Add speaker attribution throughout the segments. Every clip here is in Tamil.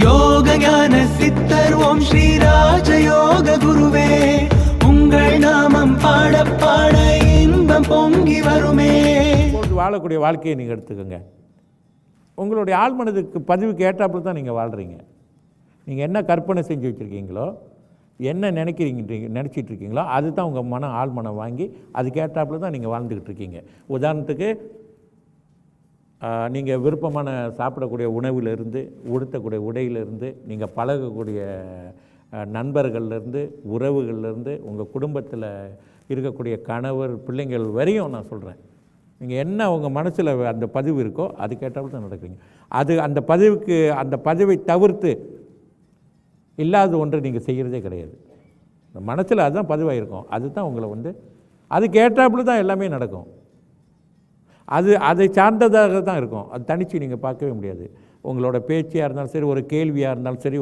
Speaker 1: யோக ஞான சித்தர் ஓம் ஸ்ரீ ராஜயோக குருவே, உங்கள் நாமம் பாட பாட இன்பம் பொங்கி வருமே.
Speaker 2: வாழக்கூடிய வாழ்க்கையை நீங்கள் எடுத்துக்கோங்க. உங்களுடைய ஆழ்மனதுக்கு பதிவுக்கு ஏற்றாப்புல தான் நீங்கள் வாழ்கிறீங்க. நீங்கள் என்ன கற்பனை செஞ்சு வச்சுருக்கீங்களோ, என்ன நினச்சிட்டு இருக்கீங்களோ அதுதான் உங்கள் மனம் ஆழ்மனம் வாங்கி அதுக்கேற்றாப்புல தான் நீங்கள் வாழ்ந்துக்கிட்டு இருக்கீங்க. உதாரணத்துக்கு நீங்கள் விருப்பமான சாப்பிடக்கூடிய உணவிலிருந்து, உடுத்தக்கூடிய உடையிலிருந்து, நீங்கள் பழகக்கூடிய நண்பர்கள்லேருந்து, உறவுகள்லேருந்து, உங்கள் குடும்பத்தில் இருக்கக்கூடிய கணவர் பிள்ளைங்கள் வரையும் நான் சொல்கிறேன். நீங்கள் என்ன உங்கள் மனசில் அந்த பதிவு இருக்கோ அதுக்கேற்றாப்புல தான் நடக்கிறீங்க. அந்த பதிவை தவிர்த்து இல்லாத ஒன்று நீங்கள் செய்கிறதே கிடையாது. இந்த மனசில் அதுதான் பதிவாயிருக்கும். அதுதான் உங்களை அதுக்கு ஏற்றாப்புல தான் எல்லாமே நடக்கும். அதை சார்ந்ததாக தான் இருக்கும். அது தனித்து நீங்கள் பார்க்கவே முடியாது. உங்களோட பேச்சியாக இருந்தாலும் சரி, ஒரு கேள்வியாக இருந்தாலும் சரி,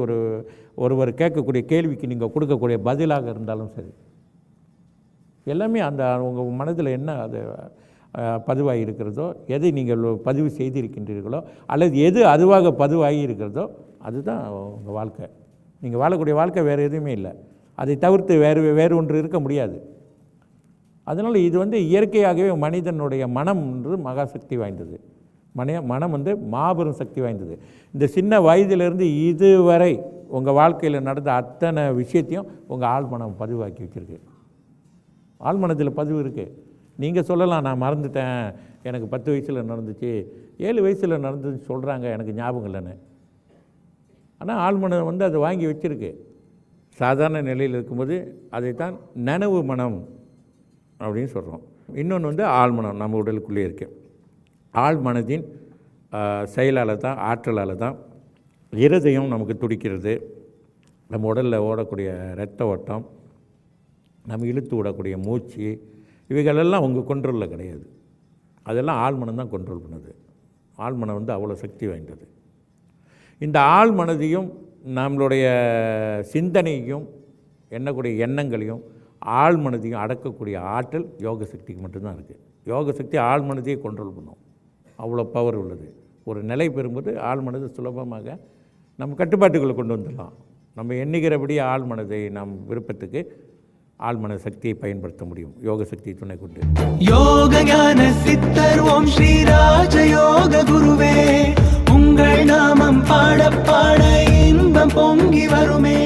Speaker 2: ஒருவர் கேட்கக்கூடிய கேள்விக்கு நீங்கள் கொடுக்கக்கூடிய பதிலாக இருந்தாலும் சரி, எல்லாமே அந்த உங்கள் மனதில் என்ன அது பதிவாகி இருக்கிறதோ, எதை நீங்கள் பதிவு செய்திருக்கின்றீர்களோ அல்லது எது அதுவாக பதிவாகி இருக்கிறதோ அதுதான் உங்கள் வாழ்க்கை. நீங்கள் வாழக்கூடிய வாழ்க்கை வேறு எதுவுமே இல்லை. அதை தவிர்த்து வேறு ஒன்று இருக்க முடியாது. அதனால் இது இயற்கையாகவே மனிதனுடைய மனம்ன்றது மகாசக்தி வாய்ந்தது. மனம் மாபெரும் சக்தி வாய்ந்தது. இந்த சின்ன வயதிலிருந்து இதுவரை உங்கள் வாழ்க்கையில் நடந்த அத்தனை விஷயத்தையும் உங்கள் ஆழ்மனம் பதிவாக்கி வச்சுருக்கு. ஆழ்மனத்தில் பதிவு இருக்குது. நீங்கள் சொல்லலாம், நான் மறந்துட்டேன், எனக்கு 10 வயசில் நடந்துச்சு, 7 வயசில் நடந்துச்சு சொல்கிறாங்க, எனக்கு ஞாபகம் இல்லைன்னு. ஆனால் ஆழ்மனம் அதை வாங்கி வச்சுருக்கு. சாதாரண நிலையில் இருக்கும்போது அதைத்தான் நனவு மனம் அப்படின்னு சொல்கிறோம். இன்னொன்று ஆழ்மனம் நம்ம உடலுக்குள்ளே இருக்குது. ஆழ்மனதின் செயலால் தான், ஆற்றலால் தான் இருதயம் நமக்கு துடிக்கிறது, நம்ம உடலில் ஓடக்கூடிய இரத்த ஓட்டம், நம்ம இழுத்து விடக்கூடிய மூச்சு, இவைகளெல்லாம் உங்கள் கண்ட்ரோலில் கிடையாது. அதெல்லாம் ஆழ்மனம் தான் கண்ட்ரோல் பண்ணுது. ஆழ்மனம் அவ்வளோ சக்தி வாய்ந்தது. இந்த ஆழ்மனதையும் நம்மளுடைய சிந்தனையும் எண்ணக்கூடிய எண்ணங்களையும் ஆழ்மனதையும் அடக்கக்கூடிய ஆற்றல் யோக சக்திக்கு மட்டும்தான் இருக்குது. யோக சக்தி ஆழ்மனதையே கண்ட்ரோல் பண்ணும். அவ்வளோ பவர் உள்ளது. ஒரு நிலை பெறும்போது ஆழ்மனது சுலபமாக நம்ம கட்டுப்பாட்டுக்குள்ளே கொண்டு வந்துடலாம். நம்ம எண்ணுகிறபடி ஆழ்மனதை நம் விருப்பத்துக்கு ஆழ்மன சக்தியை பயன்படுத்த முடியும் யோக சக்தி துணை கொண்டு.
Speaker 1: யோக ஞான சித்தர் ஓம் ஸ்ரீ ராஜயோக குருவே, உங்கள் நாமம் பாட பாட இன்பம் பொங்கி வருமே.